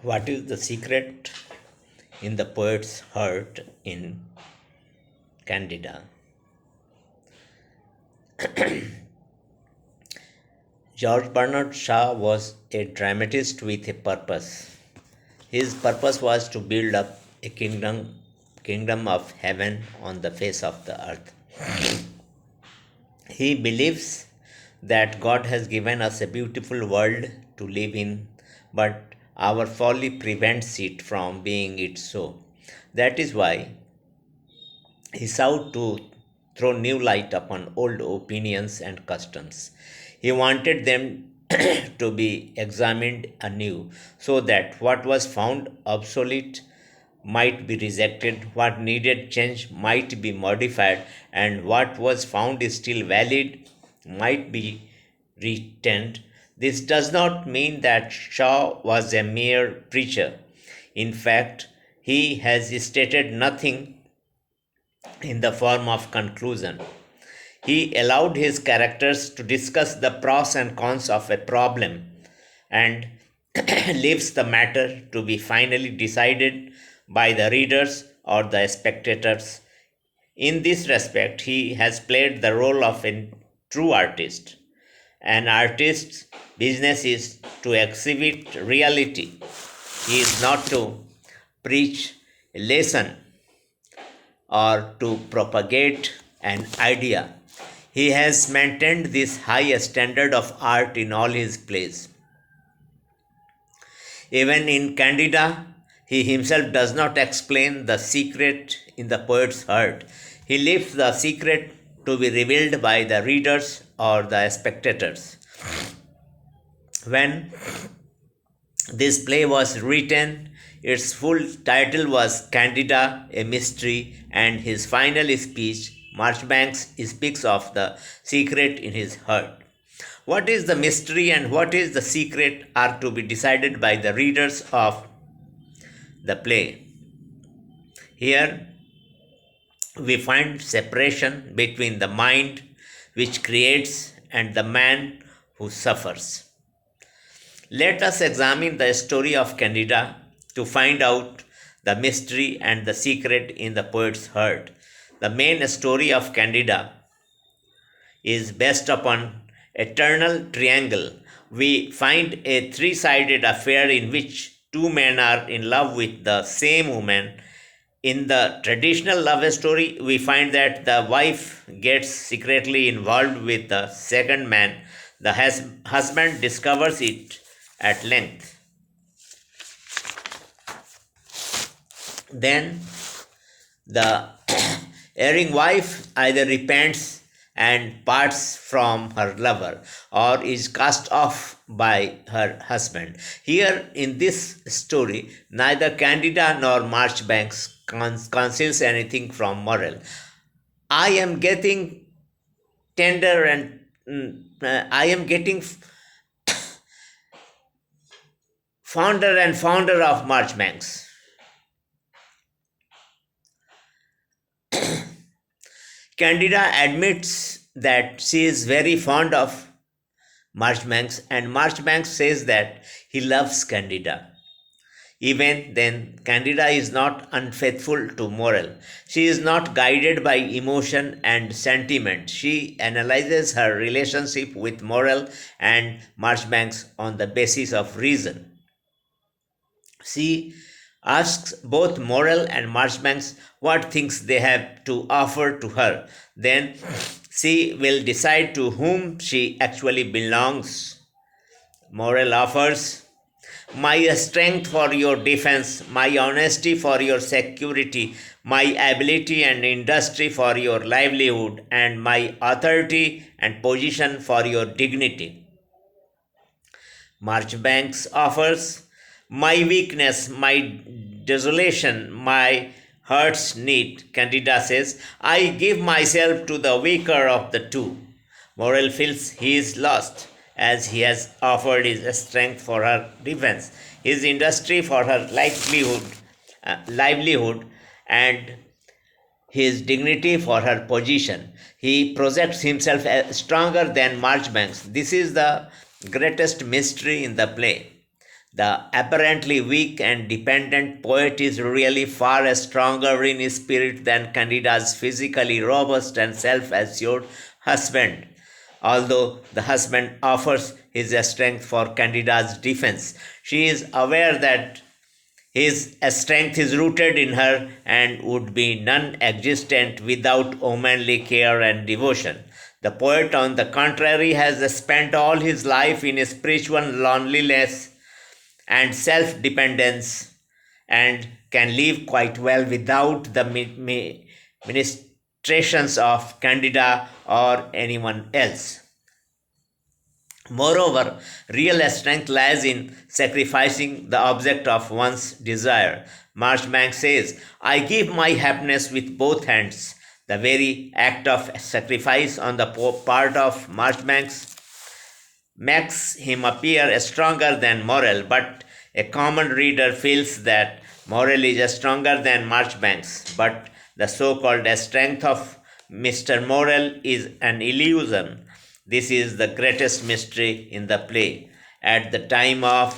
What is the secret in the poet's heart in Candida? George Bernard Shaw was a dramatist with a purpose. His purpose was to build up a kingdom of heaven on the face of the earth. He believes that God has given us a beautiful world to live in, but our folly prevents it from being it so. That is why he sought to throw new light upon old opinions and customs. He wanted them to be examined anew so that what was found obsolete might be rejected, what needed change might be modified, and what was found is still valid might be retained. This does not mean that Shaw was a mere preacher. In fact, he has stated nothing in the form of conclusion. He allowed his characters to discuss the pros and cons of a problem and leaves the matter to be finally decided by the readers or the spectators. In this respect, he has played the role of a true artist. An artist's business is to exhibit reality. He is not to preach a lesson or to propagate an idea. He has maintained this high standard of art in all his plays. Even in Candida, he himself does not explain the secret in the poet's heart. He leaves the secret to be revealed by the readers or the spectators. When this play was written, its full title was Candida, a Mystery, and his final speech, Marchbanks, speaks of the secret in his heart. What is the mystery and what is the secret are to be decided by the readers of the play. Here we find separation between the mind which creates and the man who suffers. Let us examine the story of Candida to find out the mystery and the secret in the poet's heart. The main story of Candida is based upon eternal triangle. We find a three-sided affair in which two men are in love with the same woman. In the traditional love story, we find that the wife gets secretly involved with the second man. The husband discovers it at length. Then the erring wife either repents and parts from her lover or is cast off by her husband. Here in this story, neither Candida nor Marchbanks conceals anything from moral. I am getting tender and I am getting fonder and fonder of Marchbanks. Candida admits that she is very fond of Marchbanks, and Marchbanks says that he loves Candida. Even then, Candida is not unfaithful to moral. She is not guided by emotion and sentiment. She analyzes her relationship with moral and Marchbanks on the basis of reason. She asks both Morel and Marchbanks what things they have to offer to her. Then she will decide to whom she actually belongs. Morel offers, my strength for your defense, my honesty for your security, my ability and industry for your livelihood, and my authority and position for your dignity. Marchbanks offers, my weakness, my desolation, my heart's need. Candida says, I give myself to the weaker of the two. Morel feels he is lost, as he has offered his strength for her defense, his industry for her livelihood, and his dignity for her position. He projects himself as stronger than Marchbanks. This is the greatest mystery in the play. The apparently weak and dependent poet is really far stronger in spirit than Candida's physically robust and self assured husband. Although the husband offers his strength for Candida's defense, she is aware that his strength is rooted in her and would be non existent without womanly care and devotion. The poet, on the contrary, has spent all his life in spiritual loneliness and self dependence and can live quite well without the ministrations of Candida or anyone else. Moreover, real strength lies in sacrificing the object of one's desire. Marchbank says, I give my happiness with both hands. The very act of sacrifice on the part of Marchbanks makes him appear stronger than Morel, but a common reader feels that Morel is stronger than Marchbanks, but the so called strength of Mr. Morel is an illusion. This is the greatest mystery in the play. At the time of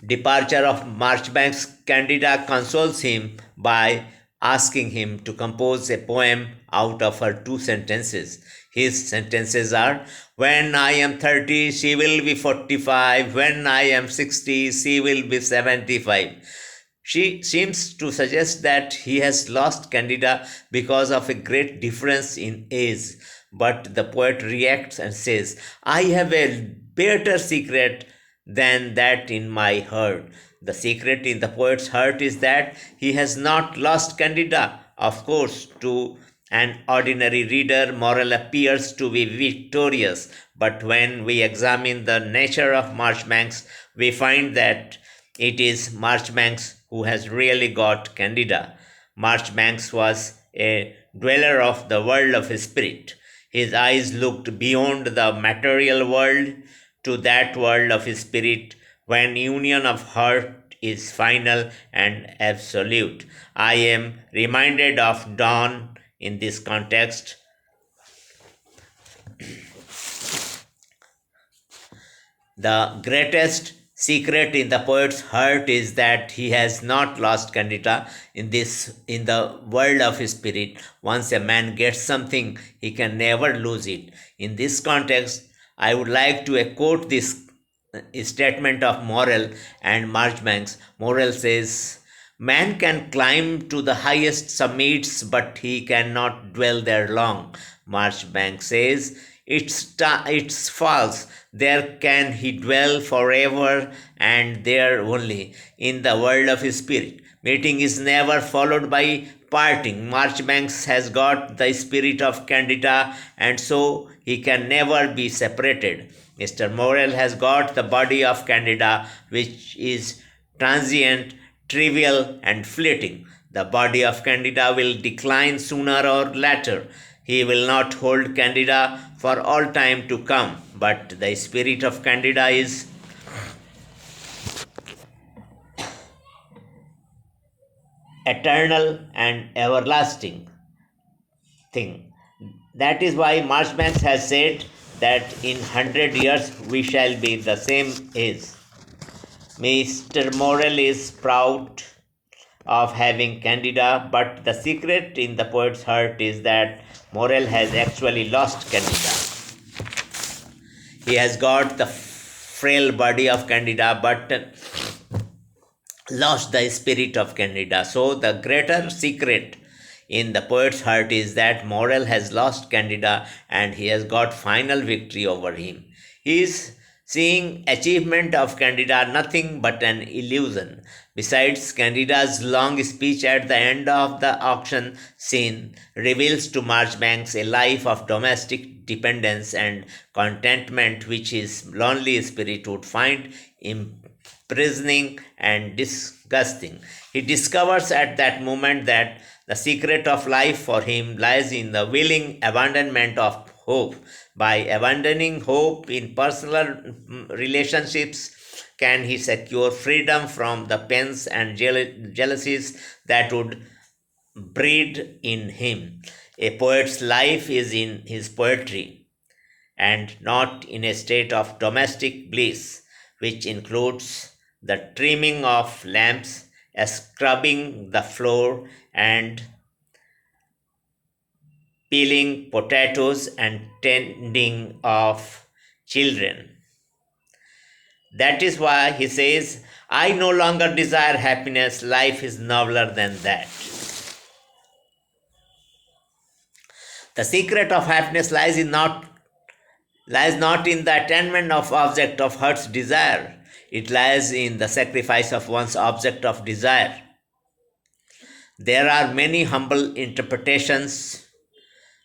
departure of Marchbanks, Candida consoles him by asking him to compose a poem out of her two sentences. His sentences are, when I am 30, she will be 45. When I am 60, she will be 75. She seems to suggest that he has lost Candida because of a great difference in age. But the poet reacts and says, I have a better secret than that in my heart. The secret in the poet's heart is that he has not lost Candida. Of course, to an ordinary reader, Morel appears to be victorious, but when we examine the nature of Marchbanks, we find that it is Marchbanks who has really got Candida. Marchbanks was a dweller of the world of spirit. His eyes looked beyond the material world to that world of spirit when union of heart is final and absolute. I am reminded of Dawn in this context. The greatest secret in the poet's heart is that he has not lost Candida in the world of his spirit. Once a man gets something, he can never lose it. In this context, I would like to quote this statement of Morel and Marchbanks. Morel says, man can climb to the highest summits, but he cannot dwell there long. Marchbanks says, it's false. There can he dwell forever and there only, in the world of his spirit. Meeting is never followed by parting. Marchbanks has got the spirit of Candida, and so he can never be separated. Mr. Morel has got the body of Candida, which is transient, trivial, and fleeting. The body of Candida will decline sooner or later. He will not hold Candida for all time to come, but the spirit of Candida is eternal and everlasting thing. That is why Marchbanks has said that in 100 years we shall be the same age. Mr. Morel is proud of having Candida, but the secret in the poet's heart is that Morel has actually lost Candida. He has got the frail body of Candida, but lost the spirit of Candida. So, the greater secret in the poet's heart is that Morel has lost Candida and he has got final victory over him. He is seeing achievement of Candida nothing but an illusion. Besides, Candida's long speech at the end of the auction scene reveals to Marchbanks a life of domestic dependence and contentment which his lonely spirit would find imprisoning and disgusting. He discovers at that moment that the secret of life for him lies in the willing abandonment of hope. By abandoning hope in personal relationships, can he secure freedom from the pains and jealousies that would breed in him. A poet's life is in his poetry. and not in a state of domestic bliss, which includes the trimming of lamps, scrubbing the floor, and peeling potatoes and tending of children. That is why he says, I no longer desire happiness, life is nobler than that. The secret of happiness lies not in the attainment of object of heart's desire. It lies in the sacrifice of one's object of desire. There are many humble interpretations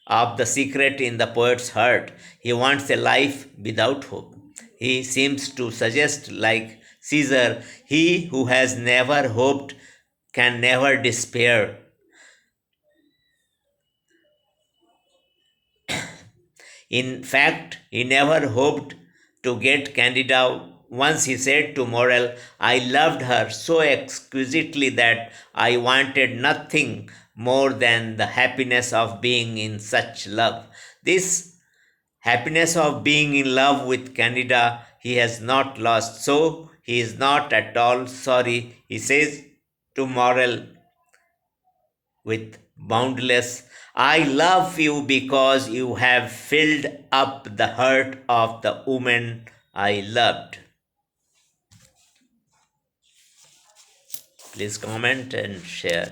of the secret in the poet's heart. He wants a life without hope. He seems to suggest, like Caesar, he who has never hoped can never despair. In fact, he never hoped to get Candida. Once he said to Morel, I loved her so exquisitely that I wanted nothing more than the happiness of being in such love. This happiness of being in love with Candida he has not lost, so he is not at all sorry. He says to Morel with boundless, I love you because you have filled up the heart of the woman I loved. Please comment and share.